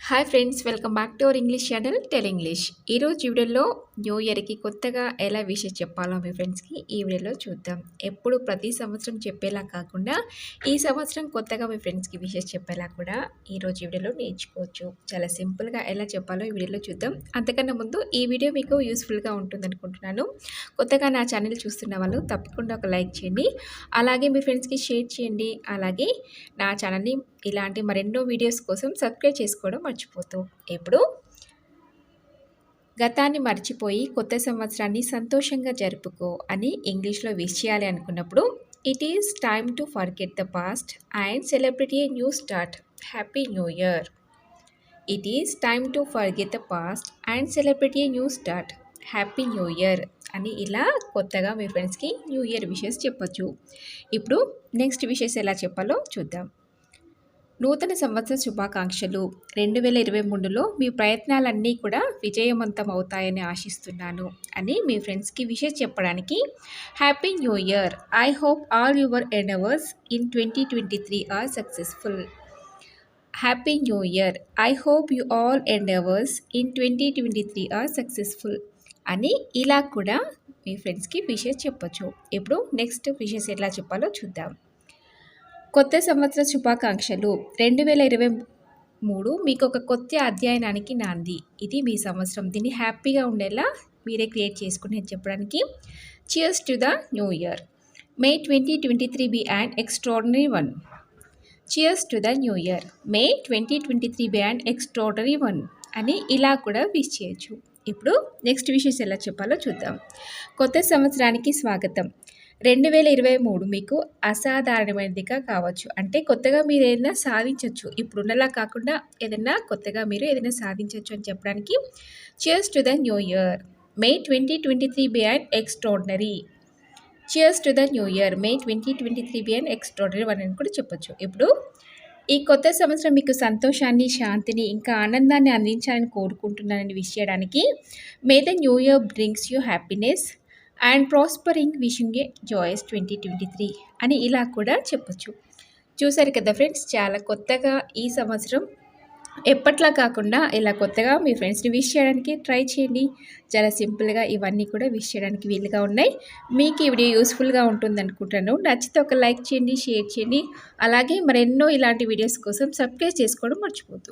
Hi friends, welcome back to our English channel tell English. ఈరోజు వీడియోలో new ఇయర్కి కొత్తగా ఎలా విషెస్ చెప్పాలో మీ ఫ్రెండ్స్కి ఈ వీడియోలో చూద్దాం. ఎప్పుడు ప్రతి సంవత్సరం చెప్పేలా కాకుండా ఈ సంవత్సరం కొత్తగా మీ ఫ్రెండ్స్కి విషెస్ చెప్పేలా కూడా ఈరోజు వీడియోలో నేర్చుకోవచ్చు. చాలా సింపుల్గా ఎలా చెప్పాలో ఈ వీడియోలో చూద్దాం. అంతకన్నా ముందు ఈ వీడియో మీకు యూస్ఫుల్గా ఉంటుంది అనుకుంటున్నాను. కొత్తగా నా ఛానల్ చూస్తున్న వాళ్ళు తప్పకుండా ఒక లైక్ చేయండి, అలాగే మీ ఫ్రెండ్స్కి షేర్ చేయండి. అలాగే నా ఛానల్ని ఇలాంటి మరెన్నో వీడియోస్ కోసం సబ్స్క్రైబ్ చేసుకోవడం మర్చిపోతూ. ఇప్పుడు గతాన్ని మర్చిపోయి కొత్త సంవత్సరాన్ని సంతోషంగా జరుపుకో అని ఇంగ్లీష్లో విష్ చేయాలి అనుకున్నప్పుడు it is time to forget the past and celebrate a new start. Happy new year. It is time to forget the past and celebrate a new start. Happy new year అని ఇలా కొత్తగా మీ ఫ్రెండ్స్కి new year wishes చెప్పొచ్చు. ఇప్పుడు next wishes ఎలా చెప్పాలో చూద్దాం. నూతన సంవత్సర శుభాకాంక్షలు. 2023లో మీ ప్రయత్నాలన్నీ కూడా విజయవంతం అవుతాయని ఆశిస్తున్నాను అని మీ ఫ్రెండ్స్కి విషెస్ చెప్పడానికి happy new year. I hope all your endeavours in 2023 are successful. Happy new year. I hope you all endeavours in 2023 are successful అని ఇలా కూడా మీ ఫ్రెండ్స్కి విషెస్ చెప్పొచ్చు. ఇప్పుడు నెక్స్ట్ విషెస్ ఎలా చెప్పాలో చూద్దాం. కొత్త సంవత్సర శుభాకాంక్షలు. 2023 మీకు ఒక కొత్త అధ్యయనానికి నాంది. ఇది మీ సంవత్సరం. దీన్ని హ్యాపీగా ఉండేలా మీరే క్రియేట్ చేసుకుని చెప్పడానికి cheers to the new year. May 2023 be and extraordinary one. Cheers to the new year. May 2023 be and extraordinary one అని ఇలా కూడా విష్ చేయొచ్చు. ఇప్పుడు నెక్స్ట్ విషెస్ ఎలా చెప్పాలో చూద్దాం. కొత్త సంవత్సరానికి స్వాగతం. 2023 మీకు అసాధారణమైనదిగా కావచ్చు. అంటే కొత్తగా మీరు ఏదైనా సాధించవచ్చు. ఇప్పుడున్నలా కాకుండా ఏదైనా కొత్తగా మీరు ఏదైనా సాధించవచ్చు అని చెప్పడానికి cheers to the new year. May 2023 be and extraordinary. Cheers to the new year. May 2023 be and extraordinary one అని కూడా చెప్పొచ్చు. ఇప్పుడు ఈ కొత్త సంవత్సరం మీకు సంతోషాన్ని, శాంతిని, ఇంకా ఆనందాన్ని అందించాలని కోరుకుంటున్నానని విష్ చేయడానికి may the new year brings you happiness and prospering wishing A Joyce 2023 అని ఇలా కూడా చెప్పొచ్చు. చూసారు కదా ఫ్రెండ్స్, చాలా కొత్తగా ఈ సంవత్సరం ఎప్పట్లా కాకుండా ఇలా కొత్తగా మీ ఫ్రెండ్స్ని విష్ చేయడానికి ట్రై చేయండి. చాలా సింపుల్గా ఇవన్నీ కూడా విష్ చేయడానికి వీలుగా ఉన్నాయి. మీకు ఈ వీడియో యూస్ఫుల్గా ఉంటుంది అనుకుంటున్నాను. నచ్చితే ఒక లైక్ చేయండి, షేర్ చేయండి. అలాగే మరెన్నో ఇలాంటి వీడియోస్ కోసం సబ్స్క్రైబ్ చేసుకోవడం మర్చిపోద్దు.